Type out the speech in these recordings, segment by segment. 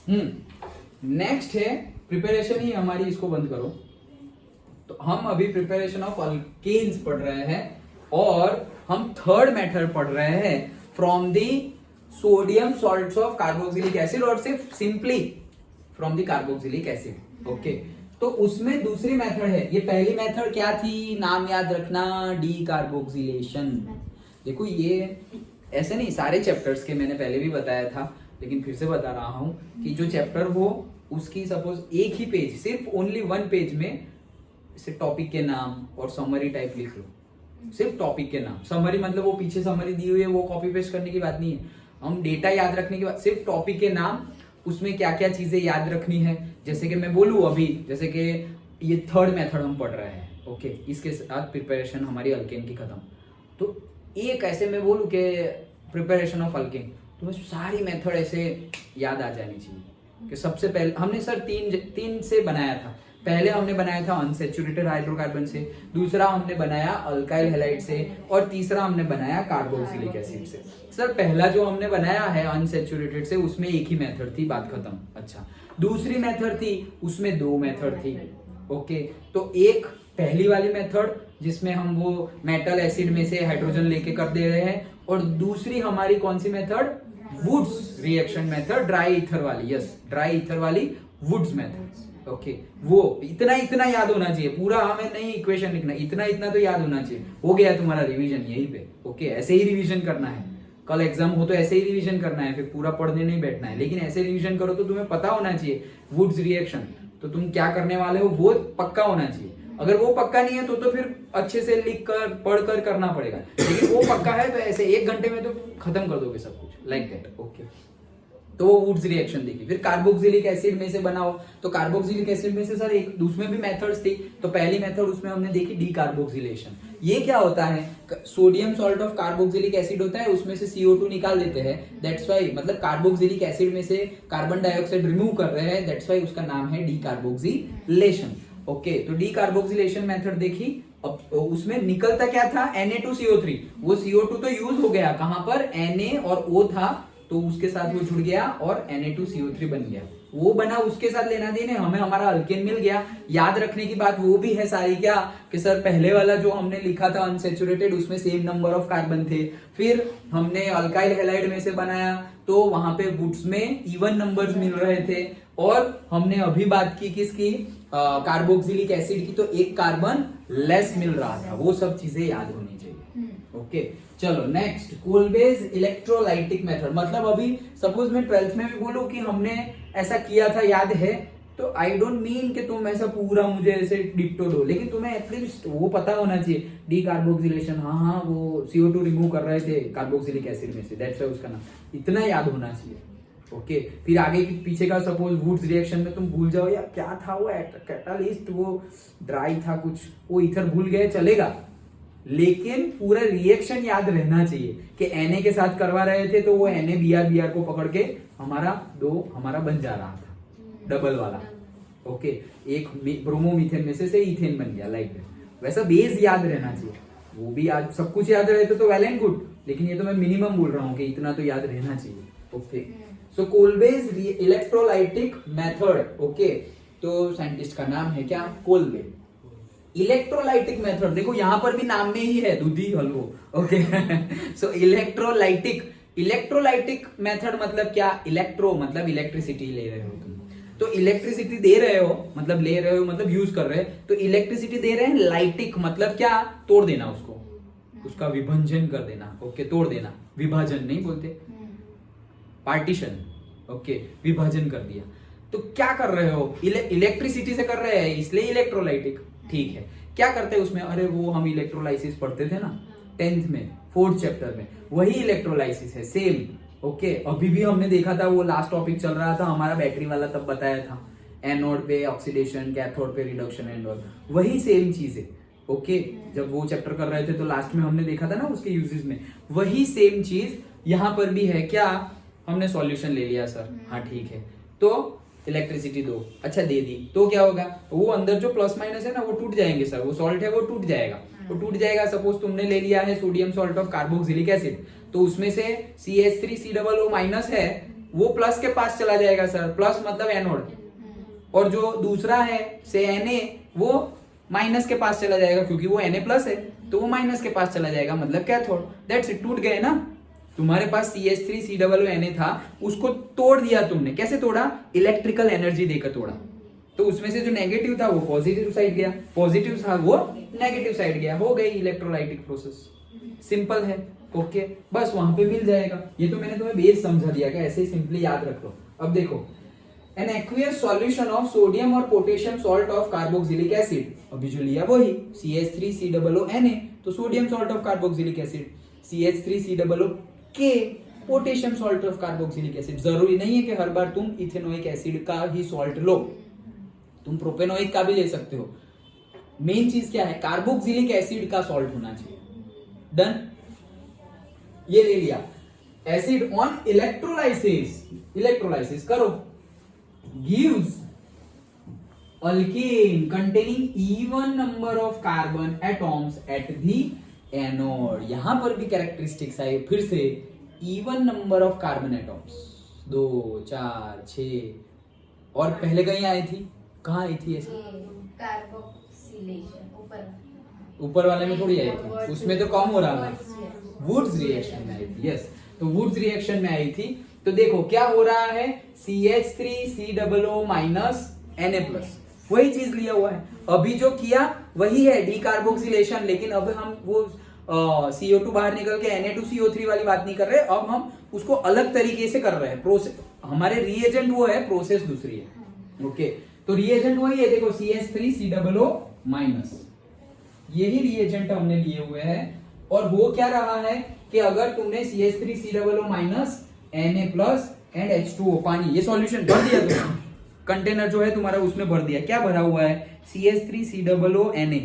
Next है preparation ही हमारी, इसको बंद करो। तो हम अभी प्रिपरेशन ऑफ अल्केन्स पढ़ रहे हैं और हम थर्ड मेथड पढ़ रहे हैं from the sodium salts of carboxylic acid और सिर्फ simply from the carboxylic acid. Okay, तो उसमें दूसरी मेथड है। ये पहली मेथड क्या थी, नाम याद रखना, डी कार्बोक्सिलेशन। देखो ये ऐसे नहीं, सारे चैप्टर्स के मैंने पहले भी बताया था लेकिन फिर से बता रहा हूं कि जो चैप्टर हो उसकी सपोज एक ही पेज, सिर्फ ओनली वन पेज में टॉपिक के नाम और समरी टाइप लिख लो। सिर्फ टॉपिक के नाम, समरी मतलब वो पीछे समरी दी हुई है वो कॉपी पेस्ट करने की बात नहीं है, हम डेटा याद रखने की बात। सिर्फ टॉपिक के नाम, उसमें क्या क्या चीजें याद रखनी है। जैसे कि मैं बोलूं अभी, जैसे कि ये थर्ड मेथड हम पढ़ रहे हैं, ओके, इसके साथ प्रिपरेशन हमारी अल्केन की खत्म। तो एक ऐसे मैं बोलूं कि प्रिपरेशन ऑफ अल्केन, तो सारी मेथड ऐसे याद आ जानी चाहिए कि सबसे पहले हमने सर तीन से बनाया था। पहले हमने बनाया था अनसैचुरेटेड हाइड्रोकार्बन से, दूसरा हमने बनाया अल्काइल हैलाइड से और तीसरा हमने बनाया कार्बोक्सिलिक एसिड से। सर पहला जो हमने बनाया है अनसैचुरेटेड से, उसमें एक ही मेथड थी, बात खत्म। अच्छा, दूसरी मेथड थी, उसमें दो मेथड थी। ओके, तो एक पहली वाली मेथड जिसमें हम वो मेटल एसिड में से हाइड्रोजन लेके कर दे रहे हैं, और दूसरी हमारी कौन सी method, Wurtz reaction method, dry ether वाली। यस, ड्राई ईथर वाली वुड्स मेथड। ओके, वो इतना याद होना चाहिए, पूरा हमें नहीं इक्वेशन लिखना, इतना तो याद होना चाहिए। हो गया तुम्हारा रिवीजन यहीं पे। ओके, ऐसे ही रिवीजन करना है, कल एग्जाम हो तो ऐसे ही रिवीजन करना है, फिर पूरा पढ़ने नहीं बैठना है, लेकिन ऐसे रिवीजन करो तो तुम्हें पता होना चाहिए वुड्स रिएक्शन, तो तुम क्या करने वाले हो वो पक्का होना चाहिए। अगर वो पक्का नहीं है तो फिर अच्छे से लिख कर पढ़ कर करना पड़ेगा, लेकिन वो पक्का है तो ऐसे 1 घंटे में तो खत्म कर दोगे सब कुछ, लाइक दैट। ओके, तो वो वुड्स रिएक्शन देखी। फिर कार्बोक्सिलिक एसिड में से बनाओ, तो कार्बोक्सिलिक एसिड में से सर एक उसमें भी मेथड्स थी। तो पहली मेथड उसमें हमने देखी डी कार्बोक्सिलेशन। ये क्या होता है, sodium salt of carboxylic acid होता है, उसमें से CO2 निकाल देते हैं, दैट्स वाई, मतलब कार्बोक्सिलिक एसिड में से कार्बन डाइऑक्साइड रिमूव कर रहे हैं, दैट्स वाई उसका नाम है डी कार्बोक्सिलेशन। ओके, तो डी कार्बोक्सिलेशन मेथड देखी। अब उसमें निकलता क्या था, Na2CO3। वो CO2 तो यूज हो गया, कहां पर, Na और O था तो उसके साथ वो जुड़ गया और Na2CO3 बन गया। वो बना, उसके साथ लेना देने, हमें हमारा अल्केन मिल गया। याद रखने की बात वो भी है सारी क्या, कि सर पहले वाला जो हमने लिखा था अनसैचुरेटेड, उसमें सेम नंबर ऑफ कार्बन थे। फिर हमने अल्काइल हैलाइड में से बनाया तो वहां पे वुड्स में इवन नंबर्स मिल रहे थे। और हमने अभी बात की किसकी, कार्बोक्सिलिक एसिड की, तो एक कार्बन लेस मिल रहा था। वो सब चीजें याद होनी चाहिए। ओके, चलो नेक्स्ट, कोलबेज इलेक्ट्रोलाइटिक मेथड। मतलब अभी सपोज मैं 12th में भी बोलूं कि हमने ऐसा किया था, याद है, तो आई डोंट मीन कि तुम ऐसा पूरा मुझे ऐसे डिप्टो दो, लेकिन तुम्हें एटलीस्ट वो पता होना चाहिए, डी कार्बोक्सिलेशन, हाँ वो CO2 रिमूव कर रहे थे कार्बोक्सिलिक एसिड में से, दैट्स व्हाई उसका नाम, इतना याद होना चाहिए। ओके, फिर आगे पीछे का सपोज वुड्स रिएक्शन में तुम भूल जाओ यार क्या था वो कैटालिस्ट, वो ड्राई था कुछ, वो ईथर भूल गए चलेगा, लेकिन पूरा रिएक्शन याद रहना चाहिए कि Na के साथ करवा रहे थे तो वो NaBr को पकड़ के हमारा बन जा रहा था डबल वाला। ओके, एक ब्रोमोमीथेन में से इथेन बन गया, लाइक वैसा बेस याद रहना चाहिए। वो भी याद, सब कुछ याद रहे तो वेल एंड गुड, लेकिन ये तो मैं मिनिमम बोल रहा हूँ कि इतना तो याद रहना चाहिए। ओके, सो कोलबेज इलेक्ट्रोलाइटिक मेथड। ओके, तो साइंटिस्ट का नाम है क्या, कोलबे। इलेक्ट्रोलाइटिक मेथड, देखो यहां पर भी नाम में ही है, दूधी हलवो। ओके, सो इलेक्ट्रोलाइटिक मेथड मतलब क्या, इलेक्ट्रो मतलब इलेक्ट्रिसिटी ले रहे हो तुम, तो इलेक्ट्रिसिटी दे रहे हो मतलब ले रहे हो मतलब यूज कर रहे हैं, तो इलेक्ट्रिसिटी दे रहे हैं। लाइटिक मतलब क्या, तोड़ देना उसको, उसका विभंजन कर देना। ओके, तोड़ देना, विभाजन नहीं बोलते, पार्टीशन। ओके, विभाजन कर दिया, तो क्या कर रहे हो, इलेक्ट्रिसिटी से कर रहे हैं, इसलिए इलेक्ट्रोलाइटिक। ठीक है, क्या करते हैं उसमें, अरे वो हम इलेक्ट्रोलाइसिस पढ़ते थे ना 10th में 4th चैप्टर में, वही इलेक्ट्रोलाइसिस है सेम। ओके, अभी भी हमने देखा था, वो लास्ट टॉपिक चल रहा था हमारा बैटरी वाला, तब बताया था एनोड पे ऑक्सीडेशन, कैथोड पे रिडक्शन एंड ऑल, वही सेम चीज है। ओके, जब वो चैप्टर कर रहे थे तो लास्ट में हमने देखा था ना उसके यूजेस में, वही सेम चीज यहाँ पर भी है। क्या, हमने सॉल्यूशन ले लिया सर, हाँ ठीक है, तो इलेक्ट्रिसिटी दो, अच्छा दे दी, तो क्या होगा, वो अंदर जो प्लस माइनस है ना वो टूट जाएंगे सर, वो सॉल्ट है वो टूट जाएगा, वो टूट जाएगा। सपोज तुमने ले लिया है sodium salt of carboxylic acid, तो उसमें से CH3COO माइनस है, वो प्लस के पास चला जाएगा सर, प्लस मतलब एनोड, और जो दूसरा है से Na वो माइनस के पास चला जाएगा क्योंकि वो Na प्लस है, तो वो माइनस के पास चला जाएगा मतलब कैथोड। दैट्स इट, टूट गए ना। तुम्हारे पास CH3COO था, उसको तोड़ दिया तुमने। कैसे तोड़ा? इलेक्ट्रिकल एनर्जी देकर तोड़ा। तो उसमें से जो नेगेटिव था वो पॉजिटिव साइड गया, पॉजिटिव था वो नेगेटिव साइड गया, हो गई इलेक्ट्रोलाइटिक प्रोसेस। सिंपल है। ओके, बस वहां पे मिल जाएगा। ये तो मैंने तुम्हें बेस समझा दिया, कि ऐसे ही सिंपली याद रख लो। अब देखो, an aqueous solution of sodium और potassium salt of carboxylic acid, अभी जो लिया वही CH3COO, तो sodium salt of carboxylic acid, CH3COO, potassium salt of carboxylic acid. जरूरी नहीं है कि हर बार तुम इथेनोइक एसिड का ही सॉल्ट लो, तुम प्रोपेनोइक का भी ले सकते हो। मेन चीज क्या है? कार्बोक्सिलिक एसिड का सॉल्ट होना चाहिए। डन, ये ले लिया। एसिड ऑन इलेक्ट्रोलाइसिस, इलेक्ट्रोलाइसिस करो, gives alkane containing even number of carbon atoms at the anode. यहां पर भी कैरेक्टरिस्टिक्स आई फिर से, even number of carbon atoms, 2 4 6, और पहले कहीं आई थी? कहाँ आई थी ऐसे? कार्बोक्सिलेशन ऊपर वाले में थोड़ी आई थी, उसमें तो कम हो रहा था। वुड्स रिएक्शन में आई थी। यस, तो वुड्स रिएक्शन में आई थी। तो देखो क्या हो रहा है, CH3COO Na+, वही चीज लिया हुआ है। अभी जो किया वही है डीकार्बोक्सिलेशन, लेकिन अब हम वो CO2 बाहर निकल के Na2CO3 वाली बात नहीं कर रहे, अब हम उसको अलग तरीके से कर रहे हैं। प्रोसेस, हमारे रिएजेंट वो है, प्रोसेस दूसरी है। ओके, तो रिएजेंट वही है। देखो CH3COO-, यही रिएजेंट हमने लिए हुए हैं। और वो क्या रहा है कि अगर तुमने CH3COO-, Na+ एंड H2O, पानी, ये सॉल्यूशन भर दिया तुमने, कंटेनर जो है तुम्हारा उसमें भर दिया। क्या भरा हुआ है? CH3COO, Na,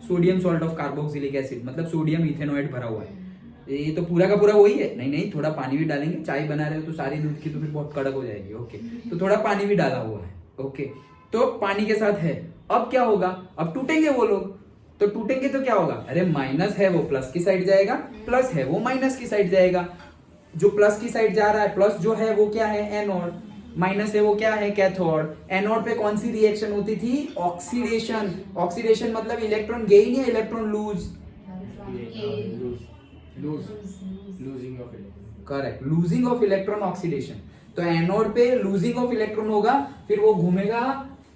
sodium salt of carboxylic acid, मतलब सोडियम इथेनोएट भरा हुआ है। ये तो पूरा का पूरा वही है। नहीं नहीं, थोड़ा पानी भी डालेंगे, चाय बना रहे हो तो सारी दूध की तो फिर बहुत कड़क हो जाएगी। ओके, तो थोड़ा पानी भी डाला हुआ है। ओके, तो पानी के साथ है। अब क्या होगा? अब टूटेंगे वो लोग, तो टूटेंगे तो क्या होगा? अरे माइनस है वो प्लस की साइड जाएगा, प्लस है वो माइनस की साइड जाएगा। जो प्लस की साइड जा रहा है, प्लस जो है वो क्या है? एनोड, माइनस है वो क्या है? कैथोड। एनोड पे कौन सी रिएक्शन होती थी? ऑक्सीडेशन। ऑक्सीडेशन मतलब इलेक्ट्रॉन गेन या electron lose? Losing of electron. Correct, losing of electron, oxidation. तो एनोड पे लूजिंग ऑफ इलेक्ट्रॉन होगा, फिर वो घूमेगा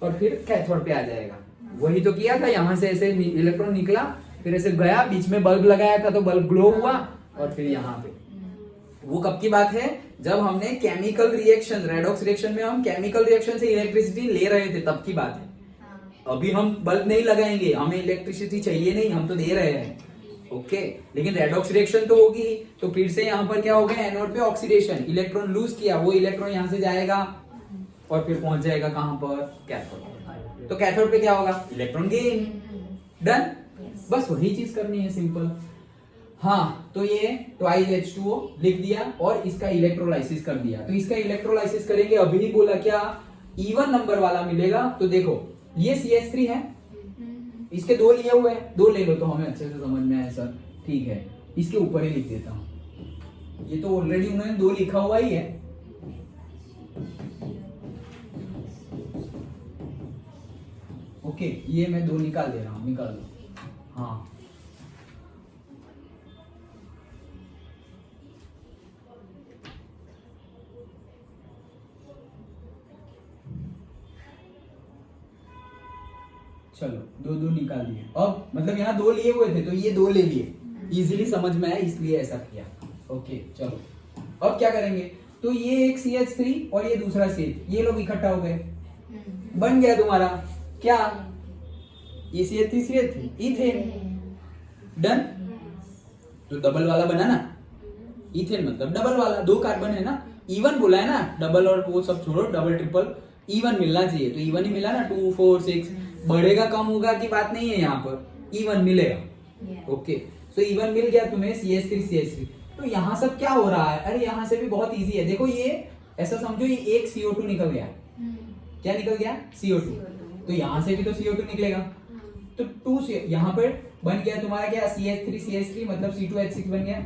और फिर कैथोड पे आ जाएगा। वही तो किया था, यहां से ऐसे इलेक्ट्रॉन निकला, फिर ऐसे गया, बीच में बल्ब लगाया था तो बल्ब ग्लो हुआ, और फिर यहाँ पे। वो कब की बात है? जब हमने केमिकल रिएक्शन, रेडॉक्स रिएक्शन में हम केमिकल रिएक्शन से इलेक्ट्रिसिटी ले रहे थे, तब की बात है। अभी हम बल्ब नहीं लगाएंगे, हमें इलेक्ट्रिसिटी चाहिए नहीं, हम तो दे रहे हैं। ओके, लेकिन रेडॉक्स रिएक्शन तो होगी ही। तो फिर से यहाँ पर क्या हो गया? एनोड पे ऑक्सीडेशन, इलेक्ट्रॉन लूज किया, वो इलेक्ट्रॉन यहाँ से जाएगा और फिर पहुंच जाएगा कहां पर? कैथोड। तो कैथोड पे क्या होगा? Electron gain. डन, बस वही चीज करनी है, सिंपल। हाँ, तो ये ट्वाइस H2O लिख दिया और इसका इलेक्ट्रोलाइसिस कर दिया। तो इसका इलेक्ट्रोलाइसिस करेंगे, अभी ही बोला क्या? इवन नंबर वाला मिलेगा। तो देखो ये CH3 है, इसके 2 लिए हुए हैं, 2 ले लो तो हमें अच्छे से समझ में आए सर। ठीक है, इसके ऊपर ही लिख देता हूं, ये तो ऑलरेडी उन्होंने 2 लिखा हुआ ही है। ओके, ये मैं 2 निकाल दे रहा हूं, निकाल दो। हाँ, चलो 2 निकाल दिए। अब मतलब यहाँ 2 लिए हुए थे तो ये 2 ले लिए, इजीली समझ में आया इसलिए ऐसा किया। ओके, चलो अब क्या करेंगे? तो ये एक CH3 और ये दूसरा CH, ये लोग इकट्ठा हो गए, बन गया तुम्हारा क्या? ये CH3 इथेन। डन, तो डबल वाला बना ना, इथेन मतलब डबल वाला, 2 कार्बन है ना, इवन बोला है ना, डबल और वो सब छोड़ो, डबल ट्रिपल इवन मिलना चाहिए, तो इवन ही मिला ना, 2 4 6। बढ़ेगा कम होगा की बात नहीं है, यहाँ पर इवन मिलेगा। ओके, तो इवन मिल गया तुम्हें CH3। तो यहाँ सब क्या हो रहा है? अरे यहाँ से भी बहुत इजी है। देखो ये ऐसा समझो, ये एक CO2 निकल गया। क्या निकल गया? CO2। तो यहाँ से भी तो CO2 निकलेगा, तो 2 यहाँ पर बन गया तुम्हारा क्या? CH3 मतलब C2H6 बन गया।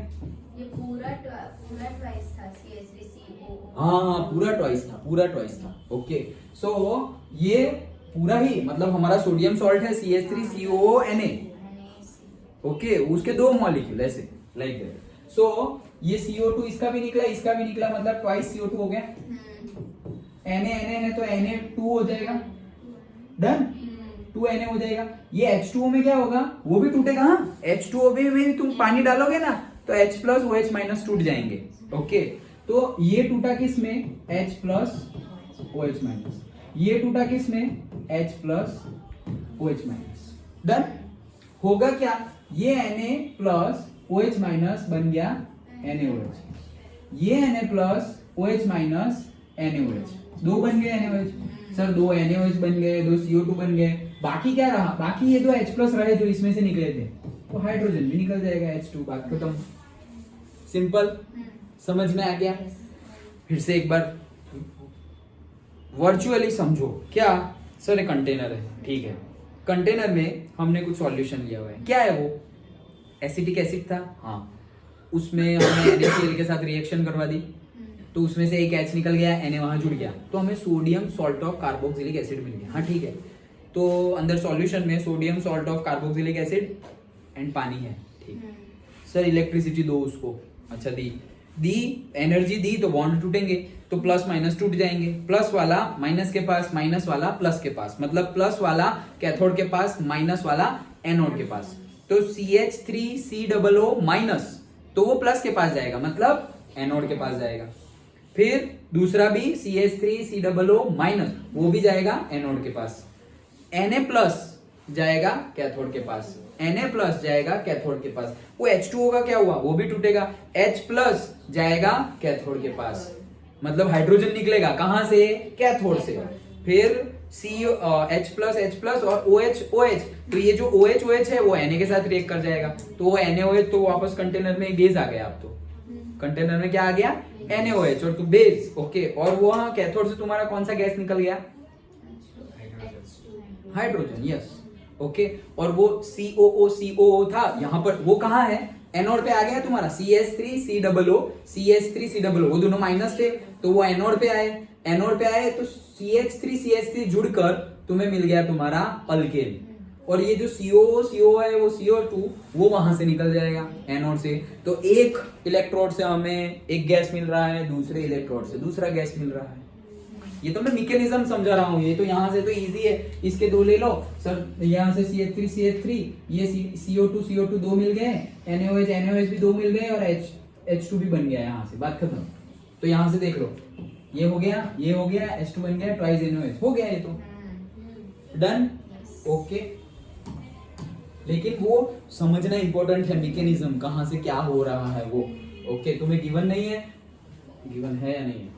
ये पूरा ट्वाइस था, CH3 हाँ पूरा ट्वाइस था ओके। सो ये पूरा ही मतलब हमारा सोडियम सॉल्ट है CH3COONA ओके, उसके दो मॉलिक्यूल ऐसे लाइक दैट। सो ये CO2 इसका भी निकला मतलब ट्वाइस CO2 हो गया। Na है तो Na2 हो जाएगा, डन 2Na हो जाएगा। ये H2O में क्या होगा, वो भी टूटेगा। हाँ H2O में तुम पानी डालोगे ना तो H प्लस OH माइनस टूट जाएंगे ओके। तो ये टूटा किसमें, H प्लस OH माइनस, ये टूटा किसमें, H plus OH minus, done. होगा क्या, ये Na प्लस OH माइनस बन गया NaOH, ये Na plus OH minus NaOH, दो बन गए NaOH। सर दो NaOH बन गए, दो CO2 बन गए, बाकी क्या रहा, बाकी ये दो H प्लस रहे जो इसमें से निकले थे, तो हाइड्रोजन भी निकल जाएगा H2, बात खत्म। सिंपल, समझ में आ गया। फिर से एक बार वर्चुअली समझो। क्या सर एक कंटेनर है, ठीक है, कंटेनर में हमने कुछ सॉल्यूशन लिया हुआ है, क्या है वो, एसिटिक एसिड था। हाँ उसमें हमने NaCl के साथ रिएक्शन करवा दी तो उसमें से एक H निकल गया, Na वहां जुड़ गया, तो हमें sodium salt of carboxylic acid मिल गया। हाँ ठीक है, तो अंदर सॉल्यूशन में sodium salt of carboxylic acid and पानी है, ठीक। सर इलेक्ट्रिसिटी दो उसको, अच्छा दी एनर्जी दी तो बॉन्ड टूटेंगे, तो प्लस माइनस टूट जाएंगे, प्लस वाला माइनस के पास, माइनस वाला प्लस के पास, मतलब प्लस वाला कैथोड के पास, माइनस वाला एनोड के पास। तो CH3COO माइनस तो वो प्लस के पास जाएगा, मतलब एनोड के पास जाएगा। फिर दूसरा भी CH3COO माइनस, वो भी जाएगा एनोड के पास। Na प्लस जाएगा कैथोड के पास, Na प्लस जाएगा कैथोड के पास। वो H2O का क्या हुआ, वो भी टूटेगा, H प्लस जाएगा कैथोड के पास, मतलब हाइड्रोजन निकलेगा कहां से, कैथोड से। फिर H प्लस और OH, तो ये जो OH है वो Na के साथ रिएक्ट कर जाएगा, तो वो NaOH तो वापस कंटेनर में बेस आ गया। अब तो कंटेनर में क्या आ गया, NaOH और तो बेस ओके। और वो कैथोड से तुम्हारा कौन सा गैस निकल गया, हाइड्रोजन, यस ओके। और वो COO था यहाँ पर, वो कहाँ है, एनोड पे आ गया तुम्हारा CH3COO, वो दोनों माइनस थे तो वो एनोड पे आए तो CH3 जुड़कर तुम्हें मिल गया तुम्हारा अल्केन। और ये जो CO है वो CO2 वो वहां से निकल जाएगा एनोड से, तो एक इलेक्ट्रोड से हमें एक गैस मिल रहा है, दूसरे इलेक्ट्रोड से दूसरा गैस मिल रहा है। ये तो मैं मैकेनिज्म समझा रहा हूँ, ये तो यहाँ से तो इजी है, इसके दो ले लो सर, यहाँ से CH3 ये CO2 दो मिल गए, NaOH भी दो मिल गए और H2 भी बन गया यहाँ से, बात खत्म। तो यहाँ से देख लो, ये हो गया H2 बन गया, ट्वाइस NaOH हो गया, ये तो डन ओके। लेकिन वो समझना इंपॉर्टेंट है, मैकेनिज्म कहाँ से क्या हो रहा है वो ओके। तुम्हें गिवन नहीं है, गिवन है या नहीं है,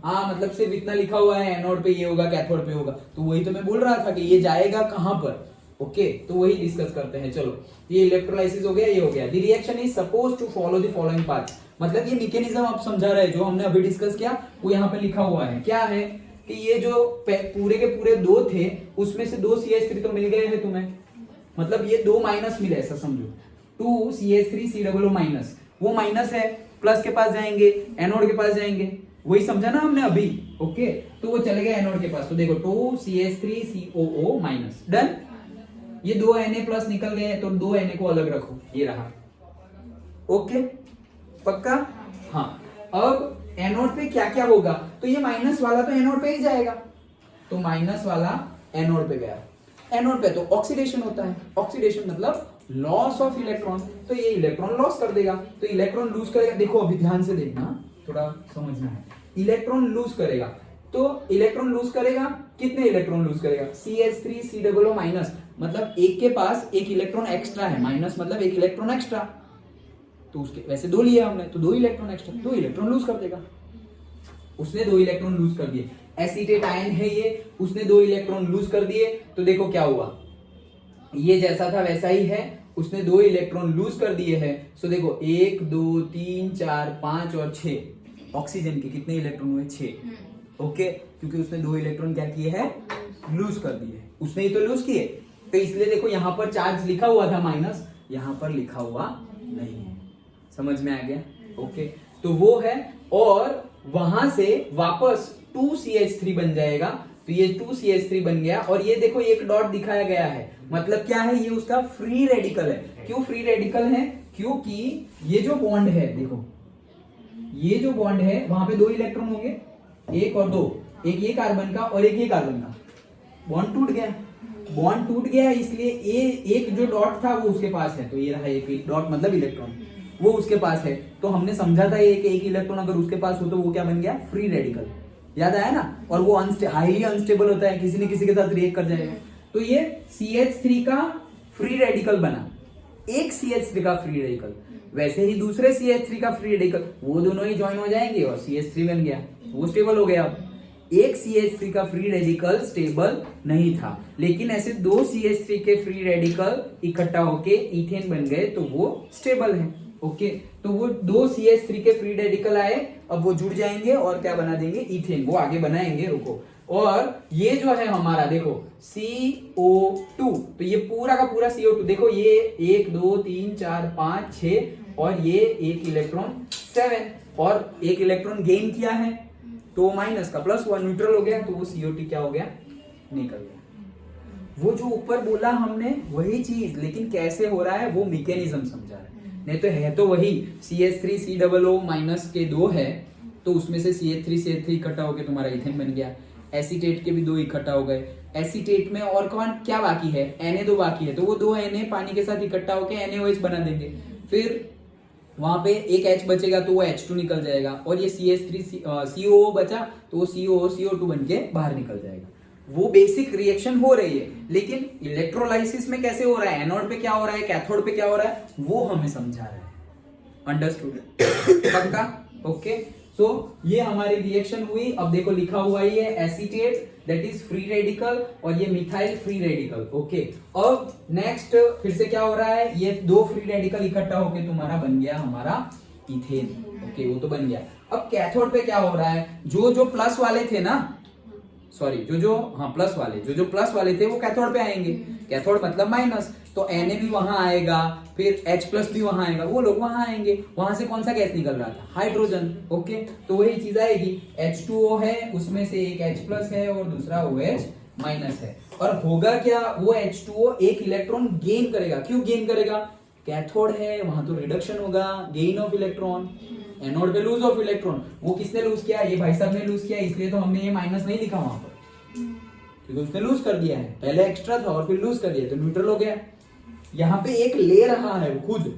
हाँ मतलब सिर्फ इतना लिखा हुआ है एनोड पे ये होगा, कैथोड पे होगा, तो वही तो मैं बोल रहा था कि ये जाएगा कहां पर ओके। तो वही डिस्कस करते हैं। चलो ये इलेक्ट्रोलाइसिस हो गया, ये हो गया। The reaction is suppose to follow the following path, मतलब ये मैकेनिज्म आप समझा रहे, जो हमने अभी डिस्कस किया वो यहाँ पे लिखा हुआ है। क्या है कि ये जो पूरे के पूरे दो थे उसमें से दो CH3 तो मिल गए हैं तुम्हें, मतलब ये दो माइनस मिले ऐसा समझो, 2 CH3COO माइनस, वो माइनस है, प्लस के पास जाएंगे, एनोड के पास जाएंगे, वही समझा ना हमने अभी ओके। तो वो चले गए एनोड के पास, तो देखो 2 CH3COO माइनस, डन। ये दो Na प्लस निकल गए तो दो Na को अलग रखो, ये रहा ओके, पक्का। हाँ अब एनोड पे क्या क्या होगा, तो ये माइनस वाला तो एनोड पे ही जाएगा, तो माइनस वाला एनोड पे गया, एनोड पे तो ऑक्सीडेशन होता है, ऑक्सीडेशन मतलब लॉस ऑफ इलेक्ट्रॉन, तो ये इलेक्ट्रॉन लॉस कर देगा, तो इलेक्ट्रॉन लूज करेगा। देखो अभी ध्यान से देखना, थोड़ा समझना है, इलेक्ट्रॉन लूज करेगा, तो इलेक्ट्रॉन लूज करेगा, कितने इलेक्ट्रॉन लूज करेगा, CH3COO माइनस, मतलब एक के पास एक इलेक्ट्रॉन एक्स्ट्रा है, माइनस मतलब एक इलेक्ट्रॉन एक्स्ट्रा, तो उसके वैसे दो लिया हमने तो दो इलेक्ट्रॉन एक्स्ट्रा, दो इलेक्ट्रॉन लूज कर देगा, उसने दो इलेक्ट्रॉन लूज कर दिए। एसीटेट आयन है ये, उसने दो इलेक्ट्रॉन लूज कर दिए, तो देखो क्या हुआ, ये जैसा था वैसा ही है, उसने दो इलेक्ट्रॉन लूज कर दिए हैं। सो देखो 1 2 3 4 5 और 6, ऑक्सीजन के कितने इलेक्ट्रॉन हुए, 6 ओके, क्योंकि उसने दो इलेक्ट्रॉन क्या किए हैं, लूज कर दिए, उसने ही तो लूज किए, तो इसलिए देखो यहाँ पर चार्ज लिखा हुआ था माइनस, यहाँ पर लिखा हुआ नहीं है, समझ में आ गया ओके। तो वो है, और वहां से वापस 2CH3 बन जाएगा। तो ये 2CH3 बन गया और ये देखो एक डॉट दिखाया गया है, मतलब क्या है, ये उसका फ्री रेडिकल है। क्यों फ्री रेडिकल है? क्योंकि ये जो बॉन्ड है, देखो ये जो बॉन्ड है वहां पे 2 इलेक्ट्रॉन होंगे, 1 और 2, एक ये कार्बन का और एक ये कार्बन का। बॉन्ड टूट गया, बॉन्ड टूट गया, इसलिए ये एक जो डॉट था वो उसके पास है। तो ये रहा एक डॉट मतलब इलेक्ट्रॉन, वो उसके पास है। तो हमने समझा था ये कि एक इलेक्ट्रॉन अगर उसके पास हो तो वो क्या बन गया? Free radical. याद आया ना? और वो हाईली अनस्टेबल होता है, किसी न किसी के साथ रिएक्ट कर जाएगा। तो ये CH3 का फ्री रेडिकल बना, एक CH3 का फ्री रेडिकल। वैसे ही दूसरे CH3 का फ्री रेडिकल, वो दोनों ही ज्वाइन हो जाएंगे और CH3 बन गया, वो स्टेबल हो गया। अब एक CH3 का फ्री रेडिकल स्टेबल नहीं था, लेकिन ऐसे 2 CH3 के फ्री रेडिकल इकट्ठा होके इथेन बन गए तो वो स्टेबल है। ओके, तो वो 2 CH3 के फ्री रेडिकल आए, अब वो जुड़ जाएंगे और क्या बना देंगे? इथेन। वो आगे बनाएंगे, रुको। और ये जो है हमारा, देखो CO2, तो ये पूरा का पूरा CO2, देखो ये 1 2 3 4 5 6 और ये एक इलेक्ट्रॉन 7 और एक इलेक्ट्रॉन गेन किया है तो माइनस का प्लस हुआ, न्यूट्रल हो गया, तो वो CO2 क्या हो गया? निकल गया। वो जो ऊपर बोला हमने वही चीज, लेकिन कैसे हो रहा है वो मैकेनिज्म समझा है। नहीं तो है तो वही, CH3 COO माइनस के 2 है तो उसमें से CH3 इकट्ठा होकर तुम्हारा इथेन बन गया। एसीटेट के भी 2 इकट्ठा हो गए। एसीटेट में और कौन क्या बाकी है? Na2 बाकी है, तो वो 2 Na पानी के साथ इकट्ठा होकर NaOH बना देंगे। फिर वहां पे एक H बचेगा तो वो H2 निकल जाएगा और ये CH3 COO बचा तो वो CO2 बन के बाहर निकल जाएगा। वो बेसिक रिएक्शन हो रही है, लेकिन इलेक्ट्रोलाइसिस में कैसे हो रहा है, एनोड पे क्या हो रहा है, कैथोड पे क्या हो रहा है, वो हमें समझा रहा है। अंडरस्टूड? पक्का? ओके। सो ये हमारी रिएक्शन हुई। अब देखो लिखा हुआ ही है acetate that is free radical और ये मिथाइल फ्री रेडिकल। ओके, अब नेक्स्ट फिर से क्या हो रहा है, ये 2 फ्री रेडिकल इकट्ठा होके तुम्हारा बन गया हमारा इथेन। ओके, वो तो बन गया। अब कैथोड पे क्या हो रहा है, जो प्लस वाले थे ना, सॉरी प्लस वाले थे वो कैथोड पे आएंगे। कैथोड मतलब माइनस, तो Na भी वहां आएगा, फिर H प्लस भी वहां आएगा, वो लोग वहां आएंगे। वहां से कौन सा गैस निकल रहा था? हाइड्रोजन। ओके, तो वही चीज आएगी, H2O है, उसमें से एक H प्लस है और दूसरा OH माइनस है। और होगा क्या, वो H2O एक इलेक्ट्रॉन गेन करेगा। क्यों गेन करेगा? कैथोड है, वहां तो रिडक्शन होगा, गेन ऑफ इलेक्ट्रॉन। एनोड पे लूज ऑफ इलेक्ट्रॉन, वो किसने लूज किया? ये भाई साहब ने लूज किया, इसलिए तो हमने ये माइनस नहीं लिखा वहां पर, क्योंकि उसने लूज कर दिया है। पहले एक्स्ट्रा था और फिर लूज कर दिया तो न्यूट्रल हो गया। यहाँ पे एक ले रहा है खुद,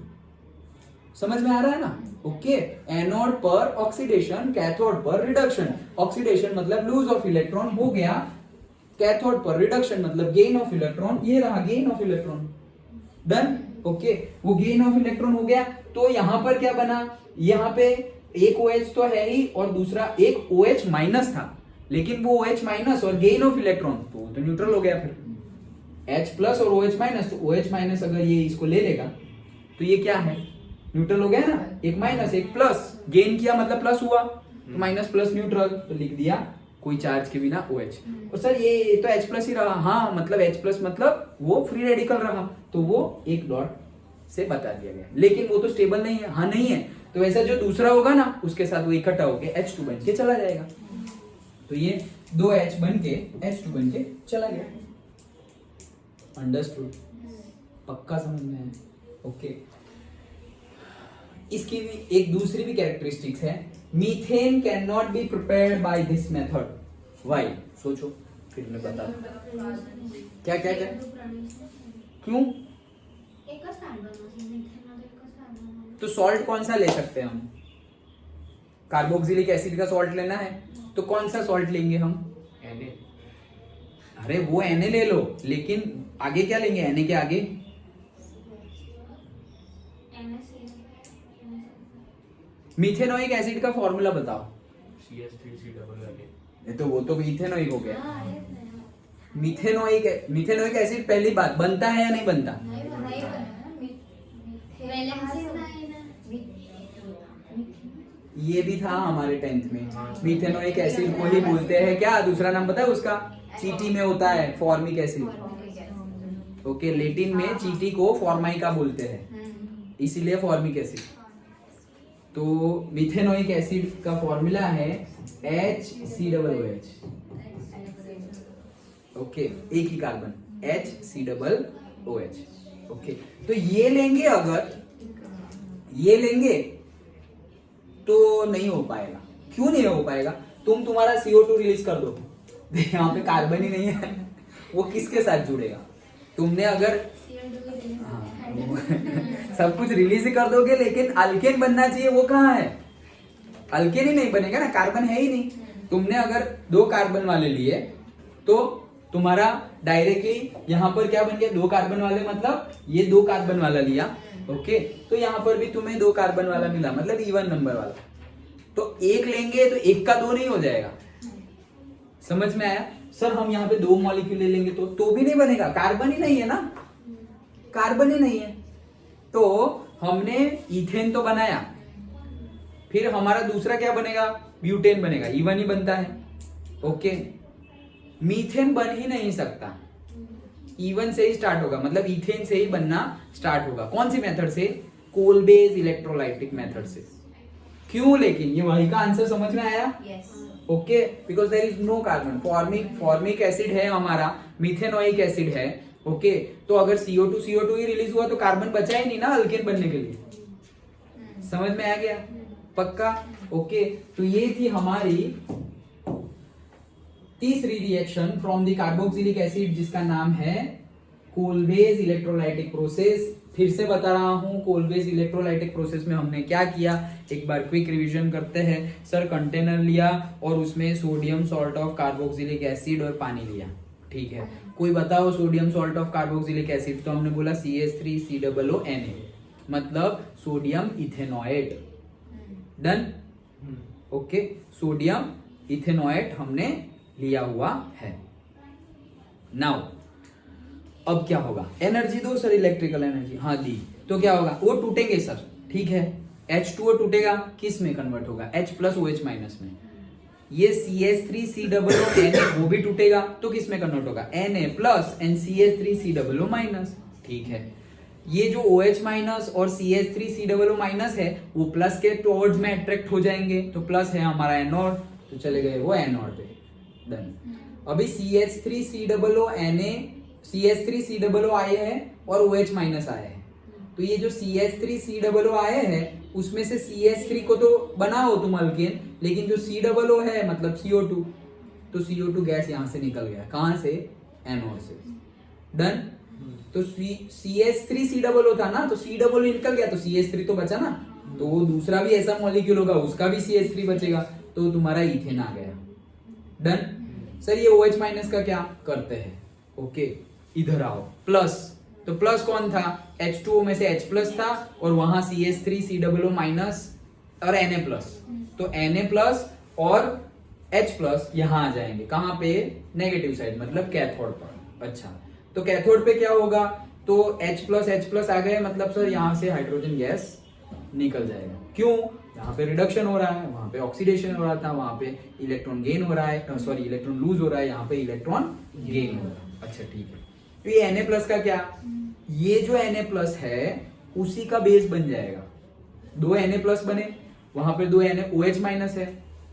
समझ में आ रहा है ना? ओके, एनोड पर ऑक्सीडेशन, कैथोड पर रिडक्शन। ऑक्सीडेशन मतलब लूज ऑफ इलेक्ट्रॉन हो गया, कैथोड पर रिडक्शन मतलब गेन ऑफ इलेक्ट्रॉन, ये रहा gain of electron. Done? Okay, वो गेन ऑफ इलेक्ट्रॉन हो गया। तो यहां पर क्या बना, यहाँ पे एक OH तो है ही और दूसरा एक OH माइनस था, लेकिन वो OH माइनस और गेन ऑफ इलेक्ट्रॉन तो न्यूट्रल हो गया। फिर H प्लस और OH माइनस, तो OH माइनस अगर ये इसको ले लेगा तो ये क्या है? न्यूट्रल हो गया ना, एक माइनस एक प्लस, गेन किया मतलब प्लस हुआ, तो माइनस प्लस न्यूट्रल, तो लिख दिया कोई चार्ज के बिना OH। और सर ये तो H प्लस ही रहा। हाँ, मतलब H प्लस मतलब वो फ्री रेडिकल रहा, तो वो एक डॉट से बता दिया गया, लेकिन वो तो स्टेबल नहीं है। हाँ नहीं है, तो वैसा जो दूसरा होगा ना उसके साथ वो इकट्ठा होके H2 बन के चला जाएगा। तो ये 2H बन के H2 बन के चला गया। अंडरस्टूड? पक्का समझ में है? ओके, इसकी भी एक दूसरी भी कैरेक्टरिस्टिक्स है, methane can not be prepared by this method. Why? सोचो, फिर मैं बता। क्या क्या क्या क्यों? तो सॉल्ट कौन सा ले सकते हैं हम? कार्बोक्सिलिक एसिड का सॉल्ट लेना है तो कौन सा सॉल्ट लेंगे हम? Na। अरे वो Na ले लो, लेकिन आगे क्या लेंगे Na के आगे? मीथेनोइक एसिड का फॉर्मूला बताओ। CH3COO। तो वो तो इथेनोइक हो गया। मीथेनोइक एसिड पहली बात बनता है या नहीं बनता? ये भी था हमारे 10th में। मीथेनोइक एसिड को ही बोलते हैं क्या, दूसरा नाम पता है उसका? चीटी में होता है फॉर्मिक एसिड। ओके, लेटिन में चीटी को फॉर्माइका बोलते हैं, इसीलिए फॉर्मिक एसिड। तो मिथेनोइक एसिड का फॉर्मूला है HCOOH। ओके, एक ही कार्बन HCOOH। ओके, तो ये लेंगे, अगर ये लेंगे तो नहीं हो पाएगा। क्यों नहीं हो पाएगा? तुम्हारा CO2 रिलीज कर दो, यहाँ पे कार्बन ही नहीं है, वो किसके साथ जुड़ेगा? तुमने अगर सब कुछ रिलीज ही कर दोगे, लेकिन अल्केन बनना चाहिए, वो कहाँ है? अल्केन ही नहीं बनेगा ना, कार्बन है ही नहीं। तुमने अगर 2 कार्बन वाले लिए तो तुम्हारा डायरेक्टली यहाँ पर क्या बन गया? 2 कार्बन वाले, मतलब ये 2 कार्बन वाला लिया। ओके, तो यहाँ पर भी तुम्हें 2 कार्बन वाला मिला, मतलब इवन नंबर वाला। तो एक लेंगे तो 1 का 2 नहीं हो जाएगा। समझ में आया? सर हम यहाँ पे 2 मॉलिक्यूल ले लेंगे तो भी नहीं बनेगा, कार्बन ही नहीं है ना, कार्बन ही नहीं है। तो हमने इथेन तो बनाया, फिर हमारा दूसरा क्या बनेगा? ब्यूटेन बनेगा, इवन ही बनता है। ओके, मीथेन बन ही नहीं सकता, इवन से ही स्टार्ट होगा, मतलब इथेन से ही बनना स्टार्ट होगा। कौन सी मेथड से? कोलबेज इलेक्ट्रोलाइटिक मेथड से। क्यों? लेकिन ये वही का आंसर समझ में आया? Okay, because there is no carbon. Formic acid है हमारा, मिथेनोइक एसिड है। ओके, तो अगर CO2 ही रिलीज हुआ तो कार्बन बचा ही नहीं ना अल्केन बनने के लिए। समझ में आ गया? पक्का? ओके, तो ये थी हमारी तीसरी reaction from the carboxylic acid, जिसका नाम है कोलबेज इलेक्ट्रोलाइटिक प्रोसेस। फिर से बता रहा हूं, कोलबेज इलेक्ट्रोलाइटिक प्रोसेस में हमने क्या किया, एक बार क्विक रिवीजन करते हैं। सर कंटेनर लिया और उसमें sodium salt of carboxylic acid और पानी लिया, ठीक है। कोई बताओ sodium salt of carboxylic acid, तो हमने बोला CH3COONA, मतलब सोडियम इथेनॉएट। डन? ओके, सोडियम इथेनॉएट हमने लिया हुआ है। नाउ अब क्या होगा? एनर्जी दो सर, इलेक्ट्रिकल एनर्जी, हाँ दी, तो क्या होगा? वो टूटेंगे सर, ठीक है। H2O टूटेगा, किस में कन्वर्ट होगा? H+OH- में। ये CH3COONA वो भी टूटेगा, तो किस में कन्वर्ट होगा? Na+ and CH3COO-, ठीक है। ये जो OH- और CH3COO- है, वो प्लस के टुवर्ड्स में अट्रैक्ट हो जाएंगे, तो प्लस है हमारा एनोड, तो चले गए वो एनोड पे। डन। अभी CH3COO आए हैं और OH- आए हैं, तो ये जो CH3COO आए हैं उसमें से CH3 को तो बनाओ तुम अल्केन, लेकिन जो COO है मतलब CO2, तो CO2 गैस यहां से निकल गया, कहां से? एनोड से। डन। तो CH3COO था ना, तो COO निकल गया तो CH3 तो बचा ना, तो वो दूसरा भी ऐसा मॉलिक्यूल होगा, उसका भी CH3 बचेगा, तो तुम्हारा इथेन आ गया। डन। सर ये OH- का क्या करते हैं? ओके, इधर आओ, प्लस, तो प्लस कौन था? H2O में से H+ था और वहां CH3COO- और Na+, तो Na+ और H+ यहां आ जाएंगे, कहां पे? नेगेटिव साइड, मतलब कैथोड पर। अच्छा, तो कैथोड पे क्या होगा? तो H+ आ गए, मतलब सर यहां से हाइड्रोजन गैस निकल जाएगा। क्यों? यहाँ पे रिडक्शन हो रहा है, वहां पे ऑक्सीडेशन हो रहा था, वहां पे इलेक्ट्रॉन गेन हो रहा है, सॉरी इलेक्ट्रॉन लूज हो रहा है, यहाँ पे इलेक्ट्रॉन गेन हो रहा है। अच्छा ठीक है, तो ये Na+ का क्या? ये जो Na+ है उसी का बेस बन जाएगा, 2 Na+ बने, वहां पे 2 OH- है,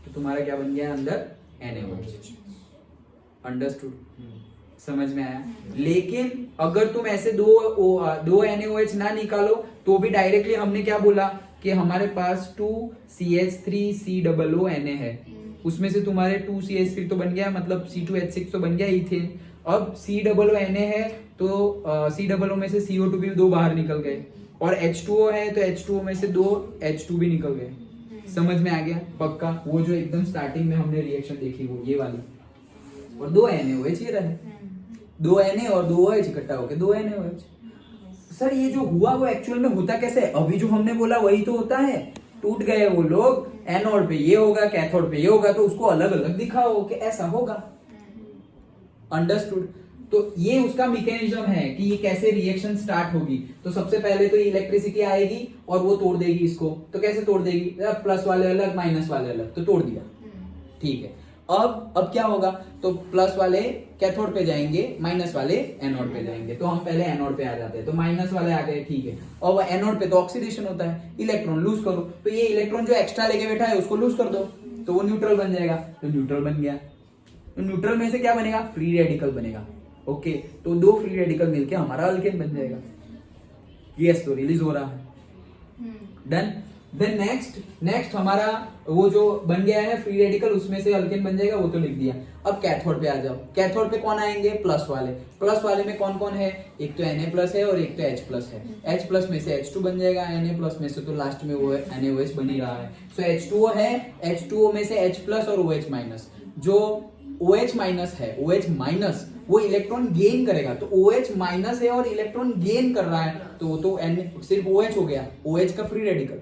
तो तुम्हारा क्या बन गया अंदर? NaOH। अंडरस्टूड? समझ में आया? लेकिन अगर तुम ऐसे दो NaOH ना निकालो तो भी डायरेक्टली हमने क्या बोला कि हमारे पास 2 CH3COONA है, उसमें से तुम्हारे 2 CH3 तो बन गया, मतलब C2H6 तो बन गया इथेन। अब COONA है तो COO में से CO2 भी 2 बाहर निकल गए, और H2O है तो H2O में से 2 H2 भी निकल गए। समझ में आ गया? पक्का? वो जो एकदम स्टार्टिंग में हमने रिएक्शन देखी वो ये वाली, और 2 NaOH ये रहे, 2 Na और 2 OH इकट्ठा होके 2 NaOH। सर ये जो हुआ वो एक्चुअल में होता कैसे? अभी जो हमने बोला वही तो होता है, टूट गए वो लोग, एनोड पे ये होगा, कैथोड पे ये होगा, तो उसको अलग अलग दिखाओ कि ऐसा होगा। अंडरस्टूड? तो ये उसका मैकेनिज्म है कि ये कैसे रिएक्शन स्टार्ट होगी। तो सबसे पहले तो इलेक्ट्रिसिटी आएगी और वो तोड़ देगी इसको, तो कैसे तोड़ देगी? प्लस वाले अलग, माइनस वाले अलग, तो तोड़ दिया, ठीक है। अब क्या होगा, तो प्लस वाले कैथोड पे जाएंगे, माइनस वाले एनोड पे जाएंगे। तो हम पहले एनोड पे आ जाते हैं, तो माइनस वाले आ गए, ठीक है। और एनोड पे तो ऑक्सीडेशन होता है, इलेक्ट्रॉन लूज करो, तो ये इलेक्ट्रॉन जो एक्स्ट्रा लेके बैठा है उसको लूज कर दो, तो वो न्यूट्रल बन जाएगा, तो न्यूट्रल बन गया। तो न्यूट्रल में से क्या बनेगा, फ्री रेडिकल बनेगा। ओके, तो 2 फ्री रेडिकल मिलके हमारा अल्केन बन जाएगा। यस, तो रिलीज हो रहा है। डन। देन नेक्स्ट हमारा वो जो बन गया है फ्री रेडिकल, उसमें से अल्केन बन जाएगा, वो तो लिख दिया। अब कैथोड पे आ जाओ। कैथोड पे कौन आएंगे, प्लस वाले। प्लस वाले में कौन कौन है, एक तो Na+ है और एक तो H+ है। H+ में से H2 बन जाएगा, Na+ में से तो लास्ट में वो NaOH बन ही रहा है। सो H2O है, H2O में से H+ और OH-। जो OH- है, OH- वो इलेक्ट्रॉन गेन करेगा, तो OH- है और इलेक्ट्रॉन गेन कर रहा है, तो वो तो सिर्फ OH हो गया, OH का फ्री रेडिकल।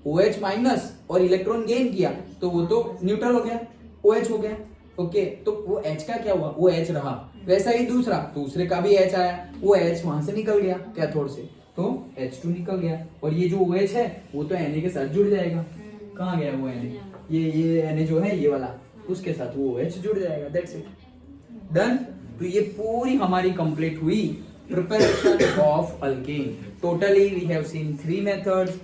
OH- और इलेक्ट्रॉन गेन किया, तो वो तो न्यूट्रल हो गया, OH हो गया। ओके, तो वो H का क्या हुआ, वो H रहा। वैसा ही दूसरे का भी H आया, वो H वहां से निकल गया कैथोड से, तो H2 निकल गया। और ये जो OH है वो तो Na के साथ जुड़ जाएगा। कहाँ गया वो Na, ये Na जो है ये वाला, उसके साथ वो OH जुड़ जाएगा। That's it, done. तो ये पूरी हमारी कंप्लीट हुई preparation of alkane. Totally we have seen 3 methods.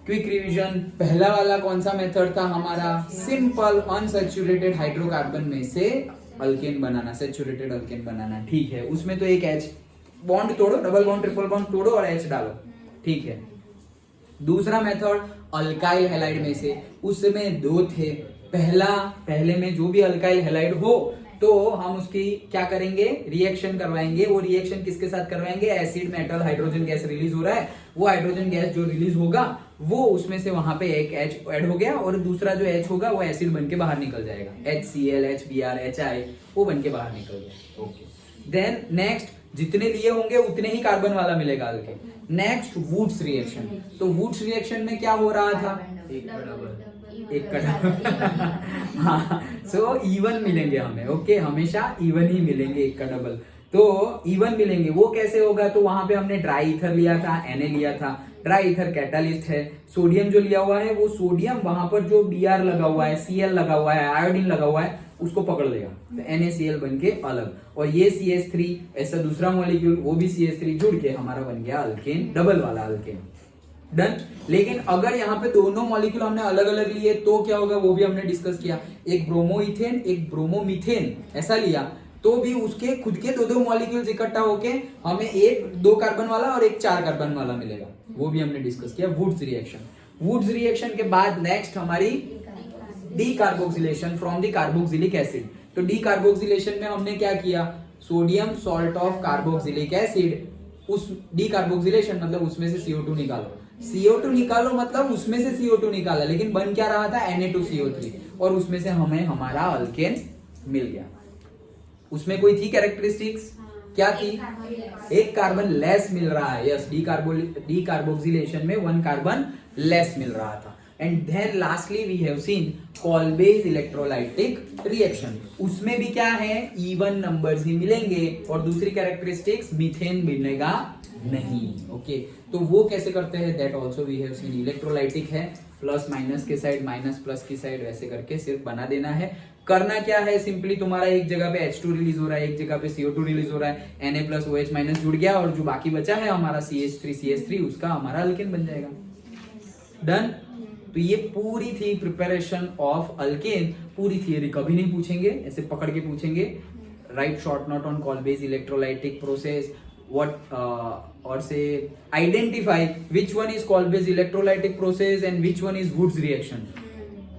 Quick revision, पहला वाला कौन सा मेथड था हमारा, सिंपल अनसैचुरेटेड हाइड्रोकार्बन में से अल्केन बनाना, सैचुरेटेड अल्केन बनाना, ठीक है। उसमें तो एक H बॉन्ड तोड़ो, डबल बॉन्ड ट्रिपल बॉन्ड तोड़ो और H डालो, ठीक है। दूसरा मेथड अल्काइल हैलाइड में से, उसमें 2 थे। पहले में जो भी अल्काइल हैलाइड हो तो हम उसकी क्या करेंगे, रिएक्शन करवाएंगे। वो रिएक्शन किसके साथ करवाएंगे, acid metal hydrogen gas release हो रहा है, वो हाइड्रोजन गैस जो रिलीज होगा वो उसमें से वहां पे एक H ऐड हो गया और दूसरा जो H होगा वो एसिड बन के बाहर निकल जाएगा, HCl, HBr, HI, वो बन के बाहर निकल गया। ओके, देन नेक्स्ट जितने लिए होंगे उतने ही कार्बन वाला मिलेगा अल्केन। नेक्स्ट वुड्स रिएक्शन, तो वुड्स रिएक्शन में क्या हो रहा था, एक का डबल। हाँ, सो इवन मिलेंगे हमें। ओके, हमेशा इवन ही मिलेंगे, एक का डबल तो इवन मिलेंगे। वो कैसे होगा, तो वहां पे हमने ड्राई ईथर लिया था, Na लिया था। ड्राई ईथर कैटालिस्ट है। सोडियम जो लिया हुआ है वो सोडियम वहां पर जो Br लगा हुआ है, Cl लगा हुआ है, आयोडीन लगा हुआ है, उसको पकड़ लेगा, तो NaCl बन के अलग। और ये CH3 ऐसा दूसरा मॉलिक्यूल, वो भी CH3 जुड़ के हमारा बन गया अल्केन, डबल वाला अल्केन। डन। लेकिन अगर यहाँ पे दोनों मॉलिक्यूल हमने अलग अलग लिए तो क्या होगा, वो भी हमने डिस्कस किया। एक ब्रोमोइथेन, एक ब्रोमोमीथेन ऐसा लिया तो भी उसके खुद के 2 मॉलिक्यूल्स इकट्ठा होके हमें एक 2 कार्बन वाला और एक 4 कार्बन वाला मिलेगा, वो भी हमने डिस्कस किया। वुड्स रिएक्शन, वुड्स रिएक्शन के बाद नेक्स्ट हमारी decarboxylation from the carboxylic acid. तो डीकार्बोक्सिलेशन में हमने क्या किया, sodium salt of carboxylic acid, उस डीकार्बोक्सिलेशन मतलब उसमें से CO2 निकालो। CO2 निकालो मतलब उसमें से CO2 निकाला, लेकिन बन क्या रहा था, Na2CO3, और उसमें से हमें हमारा अल्केन मिल गया। उसमें कोई थी कैरेक्टरिस्टिक्स, क्या थी, एक कार्बन लेस मिल रहा है। यस, डीकार्बोक्सिलेशन में 1 कार्बन लेस मिल रहा था। And then lastly we have seen Kolbe's electrolytic reaction. उसमें भी क्या है, इवन नंबर्स ही मिलेंगे और दूसरी कैरेक्टरिस्टिक्स मीथेन मिलेगा नहीं। ओके, तो वो कैसे करते हैं, that also we have seen. Electrolytic है, प्लस माइनस के साइड, माइनस प्लस की साइड, वैसे करके सिर्फ बना देना है। करना क्या है, सिंपली तुम्हारा एक जगह पे H2 रिलीज हो रहा है, एक जगह पे CO2 रिलीज हो रहा है, Na प्लस OH माइनस जुड़ गया और जो बाकी बचा है हमारा CH3 उसका हमारा अल्केन बन जाएगा। डन। तो ये पूरी थी प्रिपरेशन ऑफ अल्केन। पूरी थियरी कभी नहीं पूछेंगे, ऐसे पकड़ के पूछेंगे, write short note on Kolbe's electrolytic process, what or say identify which one is Colbase electrolytic process and which one is Woods reaction।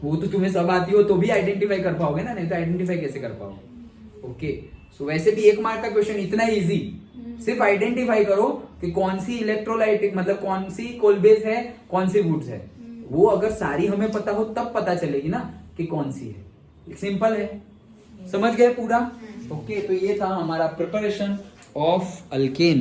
वो तो तुम्हें सब आती हो तो भी आइडेंटिफाई कर पाओगे ना, नहीं तो आइडेंटिफाई कैसे कर पाओगे। ओके, सो वैसे भी 1 मार्क का क्वेश्चन इतना इजी, सिर्फ आइडेंटिफाई करो कि कौन सी इलेक्ट्रोलाइटिक मतलब कौन सी कोल्बेज है, कौन सी वुड्स है। वो अगर सारी हमें पता हो तब पता चलेगी ना कि कौन सी है। सिंपल है, समझ गए पूरा। ओके, तो ये था हमारा प्रिपरेशन ऑफ अल्केन।